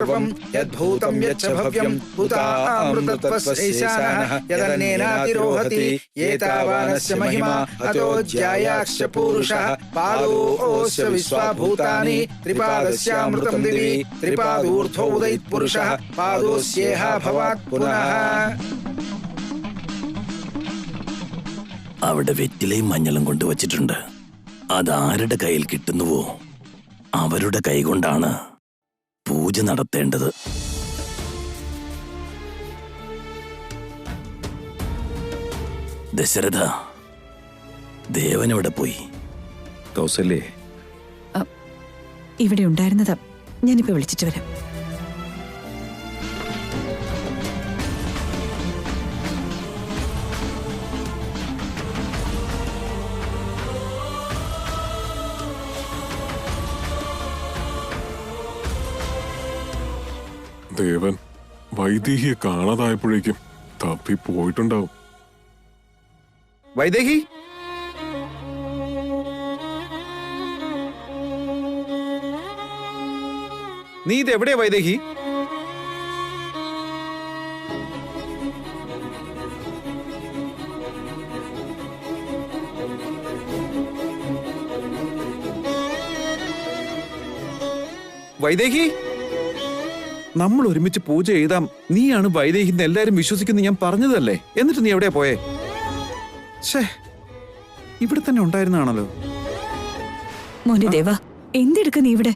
यद्भूतं यच्च भव्यं भूतामृतत्वस्यैशानः यदन्नेनातिरोहति एतावानस्य महिमा अतो ज्यायाश्च पूरुषः पादोऽस्य विश्वाभूतानि त्रिपादस्यामृतं दिवि त्रिपादूर्ध्वो उदयित् पुरुषः पादोऽस्येह भवात् पुनः. അവിടെ വെറ്റിലയും മഞ്ഞളും കൊണ്ടുവച്ചിട്ടുണ്ട്. അതാരുടെ കയ്യിൽ കിട്ടുന്നുവോ അവരുടെ കൈകൊണ്ടാണ് പൂജ നടത്തേണ്ടത്. ദശരഥ, ദേവൻ എവിടെ പോയി? കൗസല്യേ, ഇവിടെ ഉണ്ടായിരുന്നതാ. ഞാനിപ്പോ വിളിച്ചിട്ട് വരാം. ദേവൻ വൈദേഹിയെ കാണാതായപ്പോഴേക്കും തപ്പി പോയിട്ടുണ്ടാവും. വൈദേഹി, നീ ഇതെവിടെയാ വൈദേഹി? വൈദേഹി, നമ്മൾ ഒരുമിച്ച് പൂജ ചെയ്താം. നീയാണ് വൈദേഹി എന്ന് എല്ലാരും വിശ്വസിക്കുന്നു ഞാൻ പറഞ്ഞതല്ലേ? എന്നിട്ട് നീ എവിടെയാ പോയേ? ഛേ, ഇവിടെ തന്നെ ഉണ്ടായിരുന്നാണല്ലോ. മോനെ ദേവ, എന്തെടുക്ക നീ ഇവിടെ?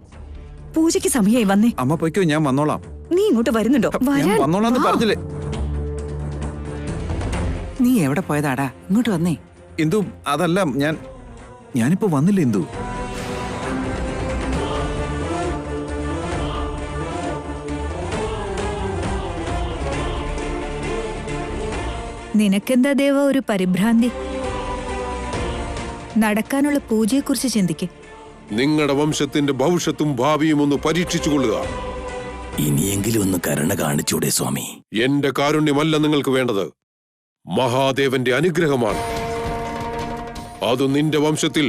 പൂജയ്ക്ക് സമയമായി വന്നേ. അമ്മ പൊയ്ക്കോ, ഞാൻ വന്നോളാം. നീ ഇങ്ങോട്ട് വരുന്നുണ്ടോ? ഞാൻ വന്നോളാന്ന് പറഞ്ഞില്ലേ? നീ എവിടെ പോയതാടാ? ഇങ്ങോട്ട് വന്നേ. ഇന്ദു, അതല്ല, ഞാനിപ്പോ വന്നില്ല ഇന്ദു. നിനക്കെന്താ ദേവ ഒരു പരിഭ്രാന്തി? നടക്കാനുള്ള പൂജയെക്കുറിച്ച് ചിന്തിക്ക്. നിങ്ങളുടെ വംശത്തിന്റെ ഭവിഷ്യത്തും ഭാവിയും ഒന്ന് പരീക്ഷിച്ചുകൊള്ളുക. ഇനിയെങ്കിലും ഒന്ന് കരുണ കാണിച്ചൂടെ സ്വാമി? എന്റെ കാരുണ്യമല്ല നിങ്ങൾക്ക് വേണ്ടത്, മഹാദേവന്റെ അനുഗ്രഹമാണ്. അത് നിന്റെ വംശത്തിൽ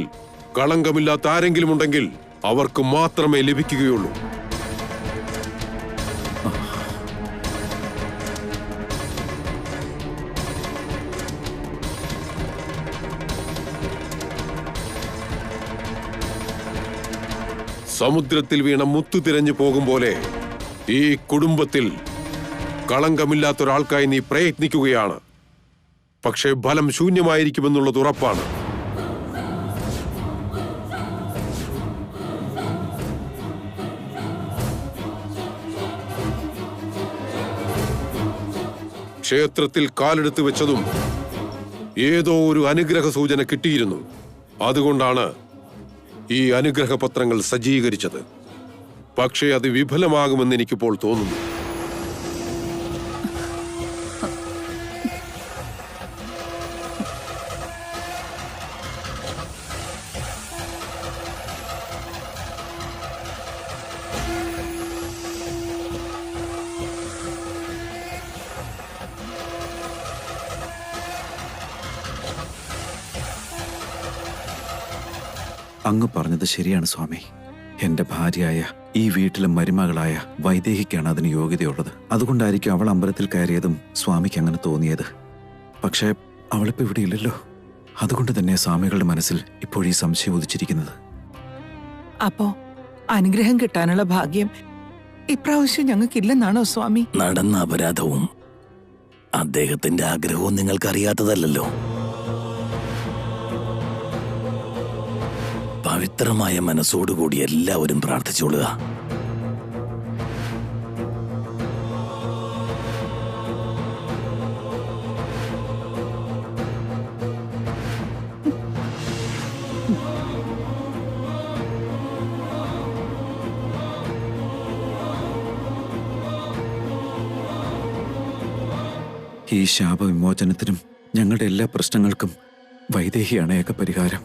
കളങ്കമില്ലാത്ത ആരെങ്കിലും ഉണ്ടെങ്കിൽ അവർക്ക് മാത്രമേ ലഭിക്കുകയുള്ളൂ. സമുദ്രത്തിൽ വീണ മുത്തു തിരഞ്ഞു പോകും പോലെ ഈ കുടുംബത്തിൽ കളങ്കമില്ലാത്തൊരാൾക്കായി നീ പ്രയത്നിക്കുകയാണ്. പക്ഷേ ഫലം ശൂന്യമായിരിക്കുമെന്നുള്ളത് ഉറപ്പാണ്. ക്ഷേത്രത്തിൽ കാലെടുത്ത് വെച്ചതും ഏതോ ഒരു അനുഗ്രഹ സൂചന കിട്ടിയിരുന്നു. അതുകൊണ്ടാണ് ഈ അനുഗ്രഹപത്രങ്ങൾ സജ്ജീകരിച്ചത്. പക്ഷേ അത് വിഫലമാകുമെന്ന് എനിക്കിപ്പോൾ തോന്നുന്നു. അങ്ങ് പറഞ്ഞത് ശരിയാണ് സ്വാമി. എന്റെ ഭാര്യയായ ഈ വീട്ടിലെ മരുമകളായ വൈദേഹിക്കാണ് അതിന് യോഗ്യതയുള്ളത്. അതുകൊണ്ടായിരിക്കും അവൾ അമ്പലത്തിൽ കയറിയതും സ്വാമിക്ക് അങ്ങനെ തോന്നിയത്. പക്ഷേ അവളിപ്പോ ഇവിടെ ഇല്ലല്ലോ. അതുകൊണ്ട് തന്നെ സ്വാമികളുടെ മനസ്സിൽ ഇപ്പോഴീ സംശയം ഉദിച്ചിരിക്കുന്നത്. അപ്പോ അനുഗ്രഹം കിട്ടാനുള്ള ഭാഗ്യം ഇപ്രാവശ്യം ഞങ്ങൾക്കില്ലെന്നാണോ സ്വാമി? നടന്ന അപരാധവും അദ്ദേഹത്തിന്റെ ആഗ്രഹവും നിങ്ങൾക്കറിയാത്തതല്ലോ. പവിത്രമായ മനസ്സോടുകൂടി എല്ലാവരും പ്രാർത്ഥിച്ചോളുക. ഈ ശാപവിമോചനത്തിനും ഞങ്ങളുടെ എല്ലാ പ്രശ്നങ്ങൾക്കും വൈദേഹിയാണ് ഏക പരിഹാരം.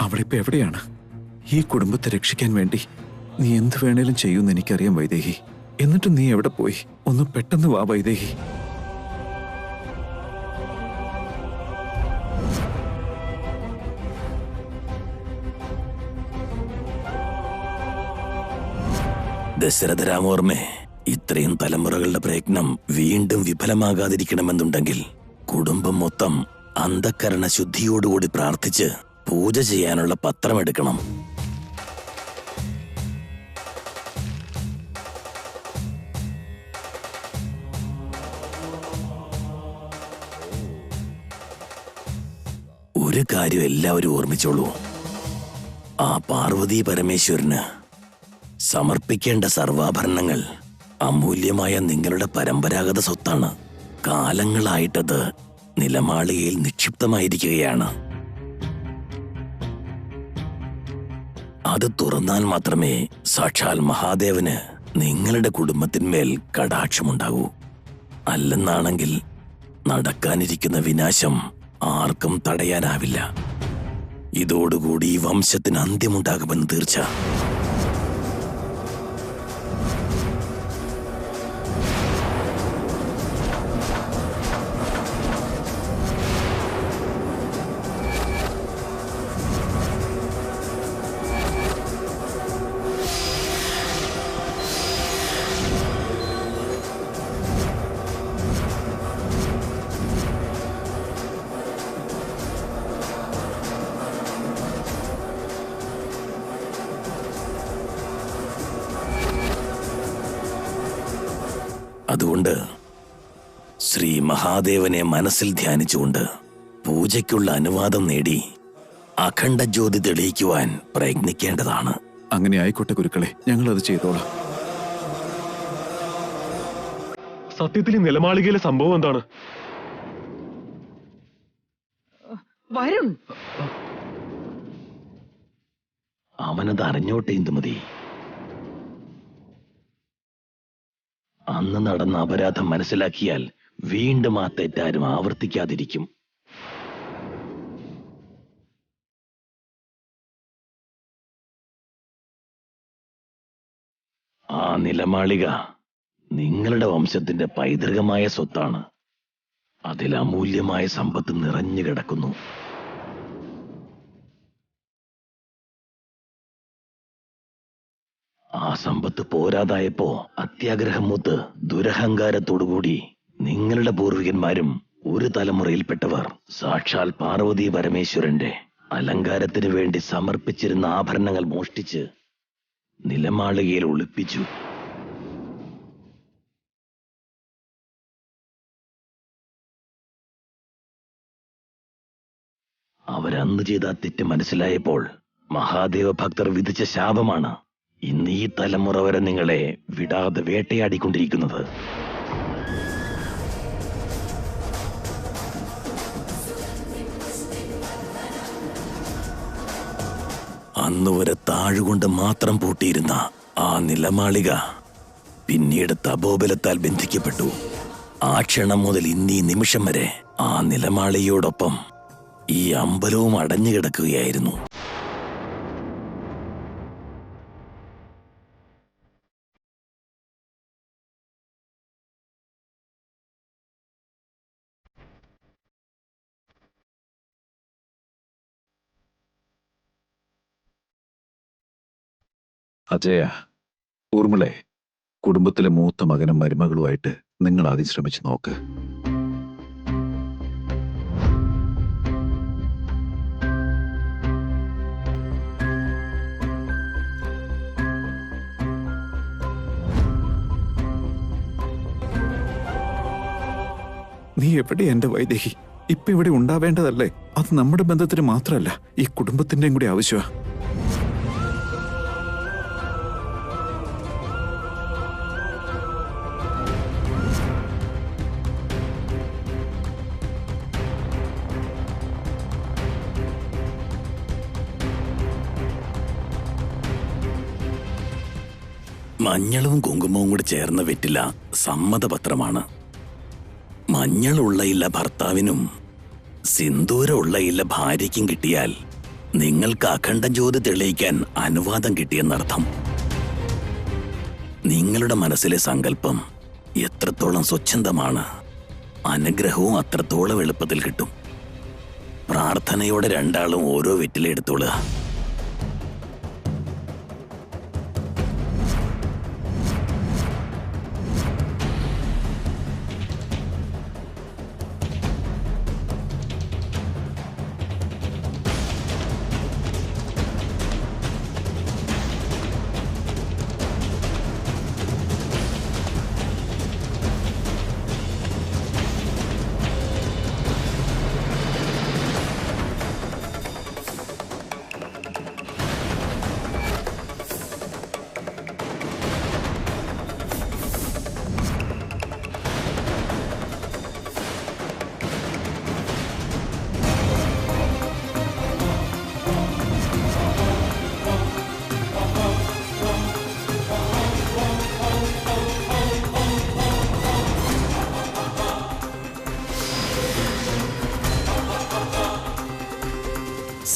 അവളിപ്പോ എവിടെയാണ്? ഈ കുടുംബത്തെ രക്ഷിക്കാൻ വേണ്ടി നീ എന്ത് വേണേലും ചെയ്യുമെന്ന് എനിക്കറിയാം വൈദേഹി. എന്നിട്ട് നീ എവിടെ പോയി? ഒന്ന് പെട്ടെന്ന് വാ വൈദേഹി. ദശരഥ രാമവർമ്മേ, ഇത്രയും തലമുറകളുടെ പ്രയത്നം വീണ്ടും വിഫലമാകാതിരിക്കണമെന്നുണ്ടെങ്കിൽ കുടുംബം മൊത്തം അന്ധക്കരണ ശുദ്ധിയോടുകൂടി പ്രാർത്ഥിച്ച് പൂജ ചെയ്യാനുള്ള പത്രമെടുക്കണം. ഒരു കാര്യം എല്ലാവരും ഓർമ്മിച്ചോളൂ. ആ പാർവതി പരമേശ്വരന് സമർപ്പിക്കേണ്ട സർവാഭരണങ്ങൾ അമൂല്യമായ നിങ്ങളുടെ പരമ്പരാഗത സ്വത്താണ്. കാലങ്ങളായിട്ടത് നിലമാളികയിൽ നിക്ഷിപ്തമായിരിക്കുകയാണ്. അത് തുറന്നാൽ മാത്രമേ സാക്ഷാൽ മഹാദേവന് നിങ്ങളുടെ കുടുംബത്തിന്മേൽ കടാക്ഷമുണ്ടാകൂ. അല്ലെന്നാണെങ്കിൽ നടക്കാനിരിക്കുന്ന വിനാശം ആർക്കും തടയാനാവില്ല. ഇതോടുകൂടി ഈ വംശത്തിന് അന്ത്യമുണ്ടാകുമെന്ന് തീർച്ച. അതുകൊണ്ട് ശ്രീ മഹാദേവനെ മനസ്സിൽ ധ്യാനിച്ചുകൊണ്ട് പൂജയ്ക്കുള്ള അനുവാദം നേടി അഖണ്ഡ ജ്യോതി തെളിയിക്കുവാൻ പ്രയത്നിക്കേണ്ടതാണ്. അങ്ങനെ ആയിക്കോട്ടെ ഗുരുക്കളെ, ഞങ്ങളത് ചെയ്തോളാം. സത്യത്തിൽ ഈ നിലമാളികയിലെ സംഭവം എന്താണ്? വരുൺ, അവനത് അറിഞ്ഞോട്ടെ ഇന്ദുമതി. അന്ന് നടന്ന അപരാധം മനസ്സിലാക്കിയാൽ വീണ്ടും ആ തെറ്റാരും ആവർത്തിക്കാതിരിക്കും. ആ നിലമാളിക നിങ്ങളുടെ വംശത്തിന്റെ പൈതൃകമായ സ്വത്താണ്. അതിൽ അമൂല്യമായ സമ്പത്ത് നിറഞ്ഞു കിടക്കുന്നു. ആ സമ്പത്ത് പോരാതായപ്പോ അത്യാഗ്രഹം മൂത്ത് ദുരഹങ്കാരത്തോടുകൂടി നിങ്ങളുടെ പൂർവികന്മാരും ഒരു തലമുറയിൽപ്പെട്ടവർ സാക്ഷാൽ പാർവതി പരമേശ്വരന്റെ അലങ്കാരത്തിനു വേണ്ടി സമർപ്പിച്ചിരുന്ന ആഭരണങ്ങൾ മോഷ്ടിച്ച് നിലമാളികയിൽ ഒളിപ്പിച്ചു. അവരന്ന് ചെയ്ത തെറ്റ് മനസ്സിലായപ്പോൾ മഹാദേവ ഭക്തർ വിധിച്ച ശാപമാണ് ഇന്ന് ഈ തലമുറ വരെ നിങ്ങളെ വിടാതെ വേട്ടയാടിക്കൊണ്ടിരിക്കുന്നത്. അന്നുവരെ താഴുകൊണ്ട് മാത്രം പൂട്ടിയിരുന്ന ആ നിലമാളിക പിന്നീട് തപോബലത്താൽ ബന്ധിക്കപ്പെട്ടു. ആ ക്ഷണം മുതൽ ഇന്നീ നിമിഷം വരെ ആ നിലമാളികയോടൊപ്പം ഈ അമ്പലവും അടഞ്ഞു കിടക്കുകയായിരുന്നു. അജയ, ഊർമിളെ, കുടുംബത്തിലെ മൂത്ത മകനും മരുമകളുമായിട്ട് നിങ്ങൾ ആദ്യം ശ്രമിച്ചു നോക്ക്. നീ എവിടെ എന്റെ വൈദേഹി? ഇപ്പൊ ഇവിടെ ഉണ്ടാവേണ്ടതല്ലേ? അത് നമ്മുടെ ബന്ധത്തിന് മാത്രമല്ല, ഈ കുടുംബത്തിന്റെയും കൂടി ആവശ്യമാണ്. മഞ്ഞളും കുങ്കുമവും കൂടി ചേർന്ന വെറ്റില സമ്മതപത്രമാണ്. മഞ്ഞളുള്ളയില്ല ഭർത്താവിനും സിന്ദൂരമുള്ളയില്ല ഭാര്യയ്ക്കും കിട്ടിയാൽ നിങ്ങൾക്ക് അഖണ്ഡ ജ്യോതി തെളിയിക്കാൻ അനുവാദം കിട്ടിയെന്നർത്ഥം. നിങ്ങളുടെ മനസ്സിലെ സങ്കല്പം എത്രത്തോളം സ്വച്ഛന്തമാണ്, അനുഗ്രഹവും അത്രത്തോളം എളുപ്പത്തിൽ കിട്ടും. പ്രാർത്ഥനയോടെ രണ്ടാളും ഓരോ വെറ്റില എടുത്തോളുക.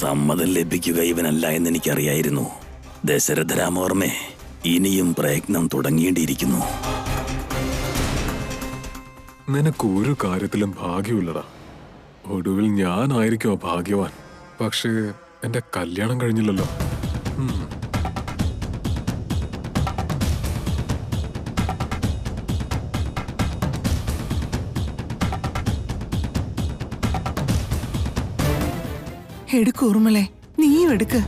സമ്മതം ലഭിക്കുക ഇവനല്ല എന്ന് എനിക്കറിയായിരുന്നു. ദശരഥരാമവർമ്മേ, ഇനിയും പ്രയത്നം തുടങ്ങേണ്ടിയിരിക്കുന്നു. നിനക്ക് ഒരു കാര്യത്തിലും ഭാഗ്യമില്ലടാ. ഒടുവിൽ ഞാനായിരിക്കും ഭാഗ്യവാൻ. പക്ഷേ എന്റെ കല്യാണം കഴിഞ്ഞില്ലല്ലോ. എടുക്ക് ഊർമിളെ, നീയും എടുക്ക്.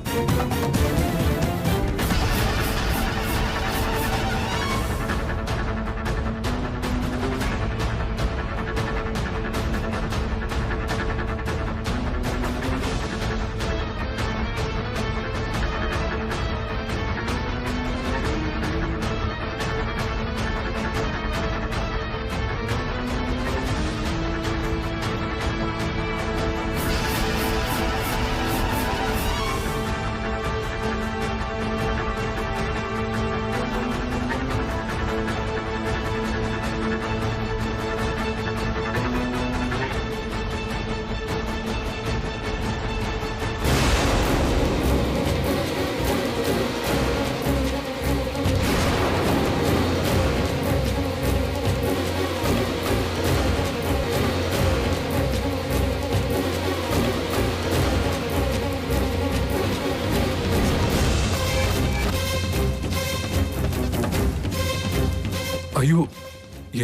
അയ്യോ,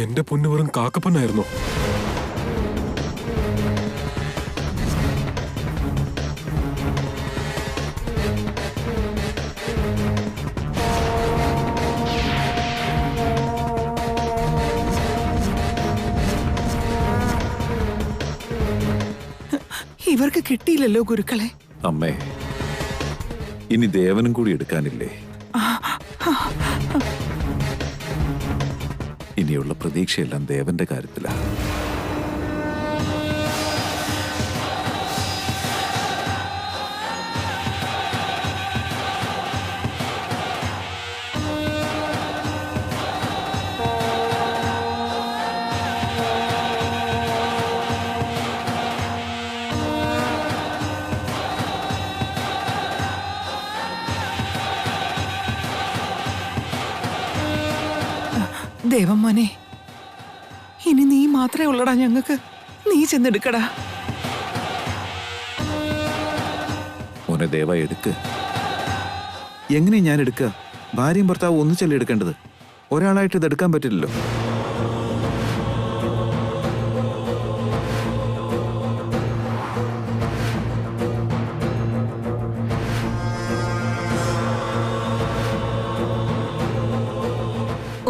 എന്റെ പൊന്നു വെറും കാക്കപ്പൊന്നായിരുന്നു. ഇവർക്ക് കിട്ടിയില്ലല്ലോ ഗുരുക്കളെ. അമ്മേ, ഇനി ദേവനും കൂടി എടുക്കാനില്ലേ? ഇനിയുള്ള പ്രതീക്ഷയെല്ലാം ദേവന്റെ കാര്യത്തിലാണ്. ദേവം മോനെ, ഇനി നീ മാത്രമേ ഉള്ളടാ ഞങ്ങൾക്ക്. നീ ചെന്നെടുക്കടാ. മോനെ ദേവ, എടുക്ക്. എങ്ങനെ ഞാൻ എടുക്കുക? ഭാര്യയും ഭർത്താവും ഒന്നിച്ചല്ലേ എടുക്കേണ്ടത്? ഒരാളായിട്ട് ഇത് എടുക്കാൻ പറ്റില്ലല്ലോ.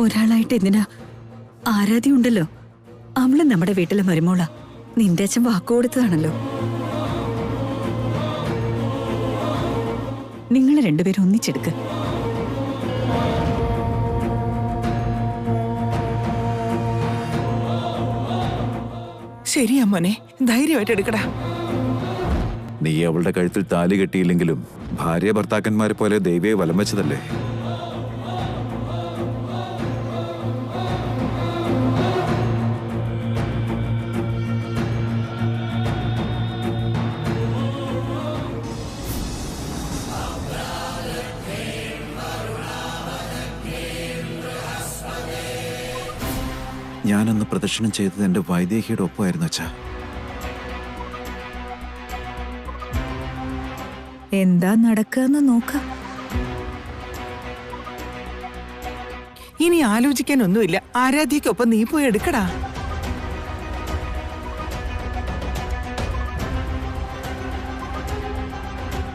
ഒരാളായിട്ട് എന്തിനാ? ആരാധ്യ ഉണ്ടല്ലോ, അവള് നമ്മുടെ വീട്ടിലെ മരുമോളാ. നിന്റെ അച്ഛൻ വാക്കു കൊടുത്തതാണല്ലോ. നിങ്ങൾ രണ്ടുപേരും ഒന്നിച്ചെടുക്ക്. ശരിയാ മോനെ, ധൈര്യമായിട്ട് എടുക്കടാ. നീ അവളുടെ കഴുത്തിൽ താലി കെട്ടിയില്ലെങ്കിലും ഭാര്യ ഭർത്താക്കന്മാരെ പോലെ ദൈവയെ വലം വെച്ചതല്ലേ? ഞാനന്ന് പ്രദക്ഷിണം ചെയ്തത് എന്റെ വൈദേഹിയുടെ ഒപ്പമായിരുന്നു അച്ഛാ. എന്താ നടക്കാന്ന് നോക്കാം. ഇനി ആലോചിക്കാനൊന്നുമില്ല. ആരാധ്യക്കൊപ്പം നീ പോയി എടുക്കടാ.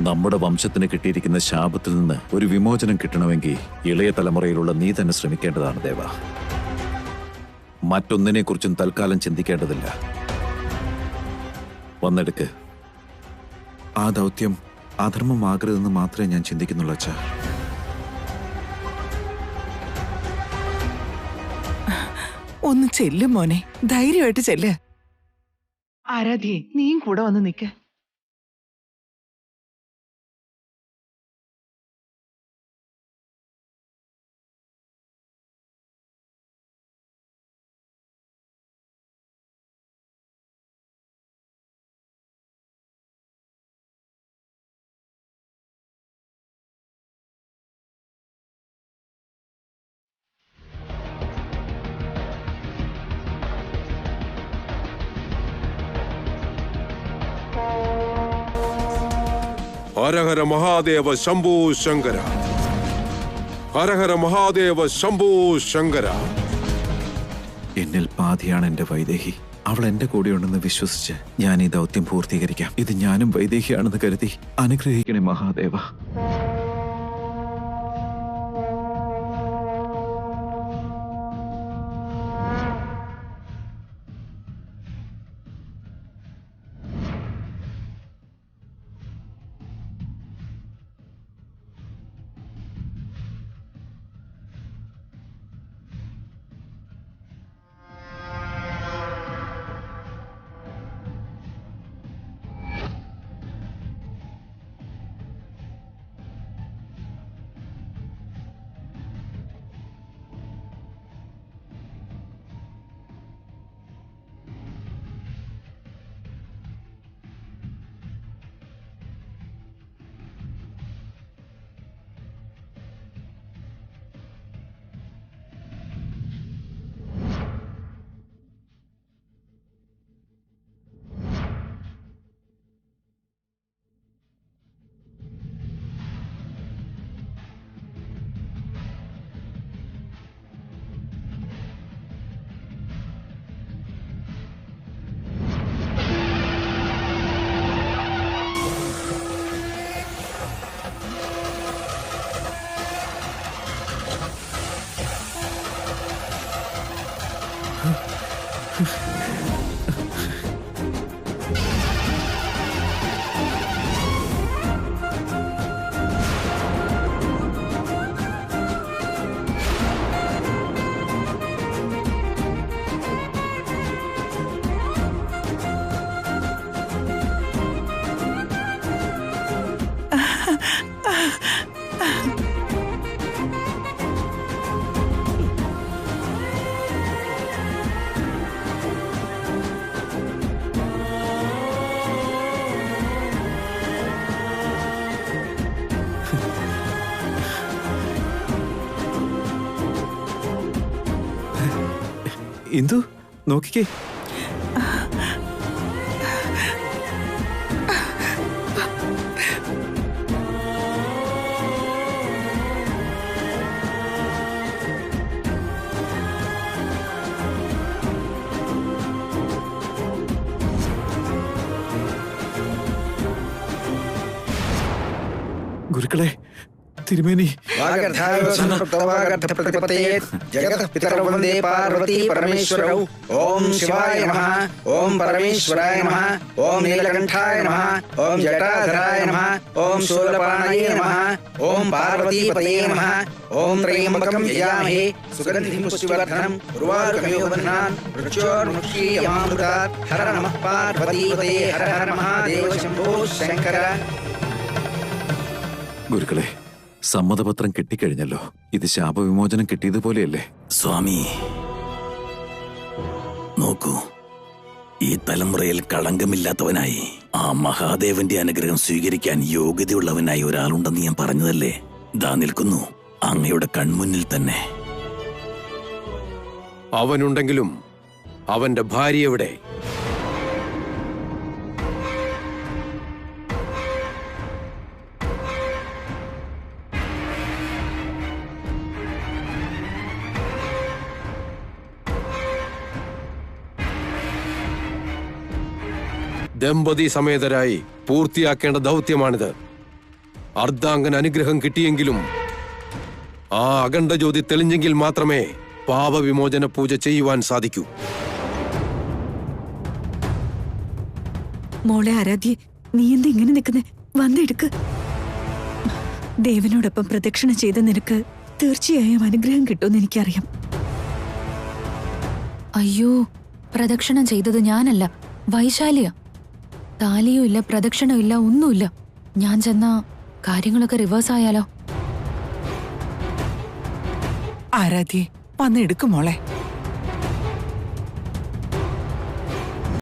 നമ്മുടെ വംശത്തിന് കിട്ടിയിരിക്കുന്ന ശാപത്തിൽ നിന്ന് ഒരു വിമോചനം കിട്ടണമെങ്കിൽ ഇളയ തലമുറയിലുള്ള നീ തന്നെ ശ്രമിക്കേണ്ടതാണ് ദേവ. മറ്റൊന്നിനെ കുറിച്ചും തൽക്കാലം ചിന്തിക്കേണ്ടതില്ല. വന്നെടുക്ക്. ആ ദൗത്യം അധർമ്മമാകരുതെന്ന് മാത്രമേ ഞാൻ ചിന്തിക്കുന്നുള്ളൂ അച്ഛാ. ഒന്ന് ചെല്ലും മോനെ, ധൈര്യമായിട്ട് ചെല്ല്. ആരാധ്യേ, നീയും കൂടെ വന്ന് നിൽക്ക്. ഹര ഹര മഹാദേവ ശംഭോ ശങ്കര. ഹര ഹര മഹാദേവ ശംഭോ ശങ്കര. എന്നിൽ പാതിയാണ് എന്റെ വൈദേഹി. അവൾ എന്റെ കൂടെയുണ്ടെന്ന് വിശ്വസിച്ച് ഞാൻ ഈ ദൗത്യം പൂർത്തീകരിക്കാം. ഇത് ഞാനും വൈദേഹിയാണെന്ന് കരുതി അനുഗ്രഹിക്കണേ മഹാദേവ. ഇന്ദു നോക്കിക്കേ. ഗുരുക്കളെ, തിരുമേനി. ഓം ശിവായ നമഃ. ഓം പരമേശ്വരായ നമഃ. ഓം നീലകണ്ഠായ നമഃ. ഓം ജടാധരായ നമഃ. ഓം ശൂലപാണയേ നമഃ. ഓം പാർവതീപതയേ നമഃ. ഓം ത്രയംബകം യജാമഹേ സുഗന്ധിം പുഷ്ടിവർദ്ധനം ഉർവാരുകമിവ ബധ്നാൻ വൃക്ഷോർമുക്ഷീയമാമൃതാത്. ഹര നമഃ പാർവതീപതയേ. ഹര ഹര മഹാദേവ ശംഭോ ശങ്കര. ഗുരുക്കളെ, സമ്മതപത്രം കിട്ടിക്കഴിഞ്ഞല്ലോ. ഇത് ശാപവിമോചനം കിട്ടിയതുപോലെയല്ലേ? സ്വാമി നോക്കൂ, ഈ തലമുറയിൽ കളങ്കമില്ലാത്തവനായി ആ മഹാദേവന്റെ അനുഗ്രഹം സ്വീകരിക്കാൻ യോഗ്യതയുള്ളവനായി ഒരാളുണ്ടെന്ന് ഞാൻ പറഞ്ഞതല്ലേ? ദാ നിൽക്കുന്നു അങ്ങയുടെ കൺമുന്നിൽ തന്നെ. അവനുണ്ടെങ്കിലും അവന്റെ ഭാര്യ എവിടെ? ദമ്പതി സമേതരായി പൂർത്തിയാക്കേണ്ട ദൗത്യമാണിത്. അർദ്ധാംഗൻ അനുഗ്രഹം കിട്ടിയെങ്കിലും ആ അഖണ്ഡജ്യോതി തെളിഞ്ഞെങ്കിൽ മാത്രമേ പാപവിമോചന പൂജ ചെയ്യുവാൻ സാധിക്കൂ. മോളെ ആരാധ്യ, നീ എന്താ ഇങ്ങനെ നിൽക്കുന്നേ? വന്നെടുക്ക്. ദേവനോടൊപ്പം പ്രദക്ഷിണ ചെയ്ത നിനക്ക് തീർച്ചയായും അനുഗ്രഹം കിട്ടുമെന്ന് എനിക്കറിയാം. അയ്യോ, പ്രദക്ഷിണം ചെയ്തത് ഞാനല്ല, വൈശാലിയ. താലിയും ഇല്ല, പ്രദക്ഷിണവും ഇല്ല, ഒന്നുമില്ല. ഞാൻ ചെന്ന കാര്യങ്ങളൊക്കെ റിവേഴ്സ് ആയാലോ? ആരാധ്യേ, വന്ന് എടുക്കും മോളെ.